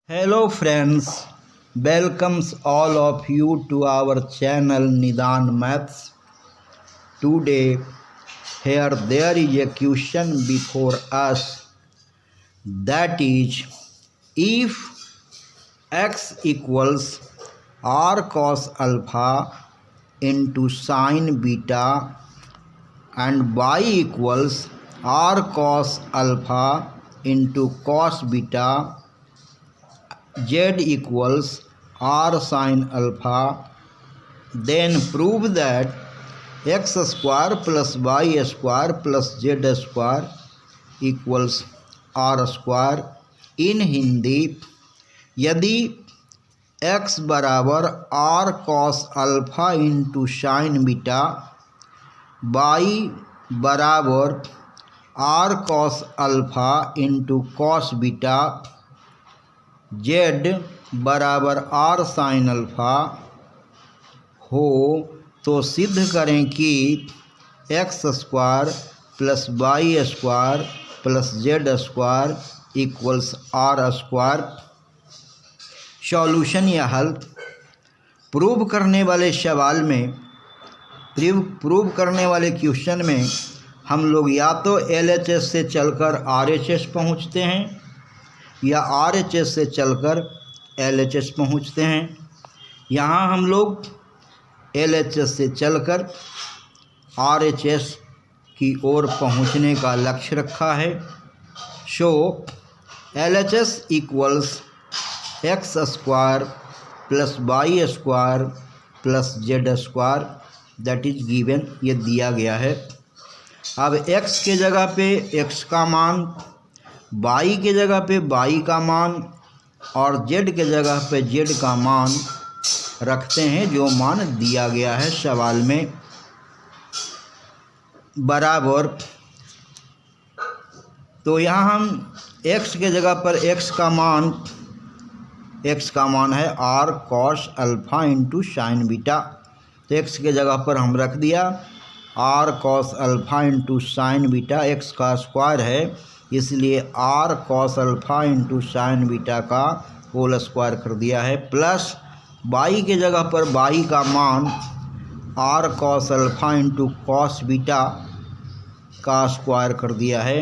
Hello friends, welcomes all of you to our channel Nidan Maths. Today here there is a question before us, that is, if x equals r cos alpha into sin beta and y equals r cos alpha into cos beta, z equals r sin alpha, then prove that x square plus y square plus z square equals r square. इन हिंदी, यदि x बराबर r cos alpha into sine beta, y बराबर r cos alpha into cos beta, z बराबर r sin alpha हो तो सिद्ध करें कि x square plus y square plus z square equals r square. Solution या हल। प्रूव करने वाले सवाल में, प्रूव करने वाले क्वेश्चन में हम लोग या तो LHS से चलकर RHS पहुंचते हैं या RHS से चलकर LHS पहुंचते हैं। यहाँ हम लोग LHS से चलकर RHS की ओर पहुंचने का लक्ष्य रखा है। सो LHS equals x square plus y square plus z square, that is given, ये दिया गया है। अब x के जगह पे x का मान, y के जगह पे y का मान और z के जगह पे z का मान रखते हैं जो मान दिया गया है सवाल में, बराबर। तो यहाँ हम x के जगह पर x का मान है r cos alpha into sine beta, तो x के जगह पर हम रख दिया r cos alpha into sine beta, x का स्क्वायर है इसलिए r cos alpha into sine beta का होल स्क्वायर कर दिया है, प्लस y के जगह पर y का मान r cos alpha into cos beta का स्क्वायर कर दिया है,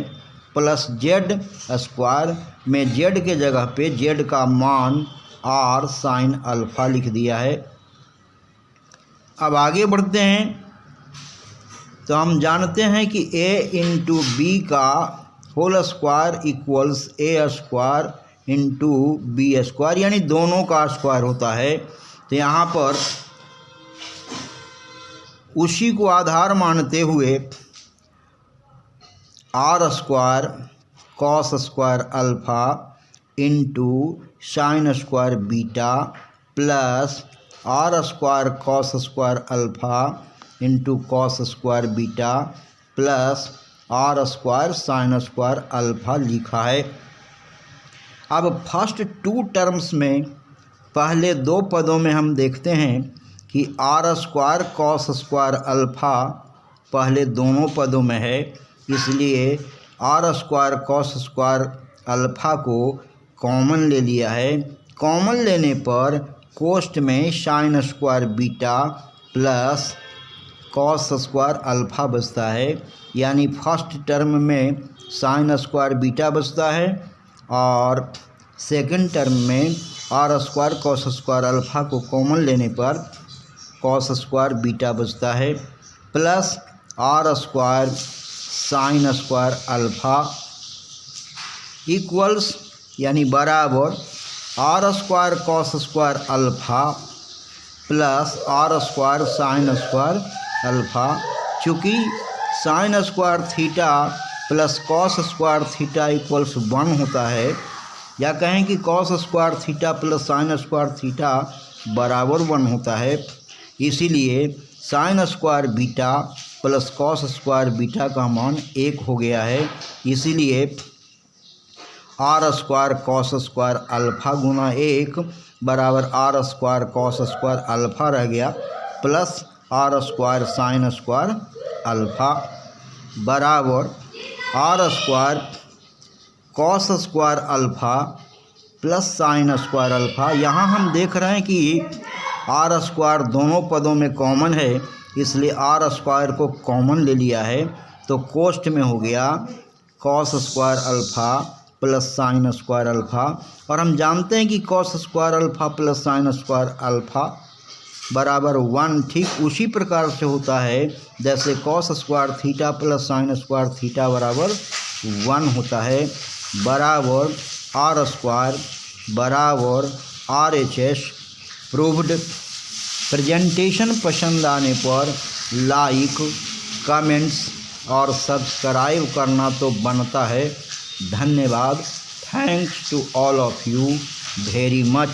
प्लस z स्क्वायर में z के जगह पे z का मान r साइन अल्फा लिख दिया है। अब आगे बढ़ते हैं तो हम जानते हैं कि a इंटू बी का whole square equals a square into B square, यानी दोनों का स्क्वायर होता है। तो यहाँ पर उसी को आधार मानते हुए r square cos square alpha into sine square beta plus r square cos square alpha into cos square beta plus r square sine square alpha लिखा है। अब फर्स्ट टू टर्म्स में, पहले दो पदों में हम देखते हैं कि r square cos square alpha पहले दोनों पदों में है, इसलिए r square cos square alpha को कॉमन ले लिया है। कॉमन लेने पर कोष्ठ में sign square beta plus cos square alpha बचता है, यानी फर्स्ट टर्म में साइन स्क्वायर बीटा बचता है और सेकंड टर्म में r square cos square alpha को कॉमन लेने पर कॉस स्क्वायर बीटा बचता है, plus r square sine square alpha equals, यानी बराबर r square cos square alpha plus r square sine square alpha. चूँकि sine square theta plus cos square theta equals 1 होता है, या कहें कि cos square theta plus sine square theta बराबर 1 होता है, इसीलिए sine square beta plus cos square beta का मान 1 हो गया है, इसीलिए r square cos square alpha गुना 1 बराबर r square cos square alpha रह गया, plus r square sine square alpha बराबर r square cos square alpha plus sine square alpha. यहाँ हम देख रहे हैं कि आर स्क्वायर दोनों पदों में कॉमन है, इसलिए आर स्क्वायर को कॉमन ले लिया है, तो कोष्ठ में हो गया cos square alpha plus sine square alpha. और हम जानते हैं कि cos square alpha plus sine square alpha बराबर 1। ठीक उसी प्रकार से होता है जैसे cos square theta plus sine square theta बराबर 1 होता है, बराबर आर स्क्वायर बराबर RHS। प्रूव्ड। प्रेजेंटेशन पसंद आने पर लाइक, कमेंट्स और सब्सक्राइब करना तो बनता है। धन्यवाद। Thanks to all of you very much.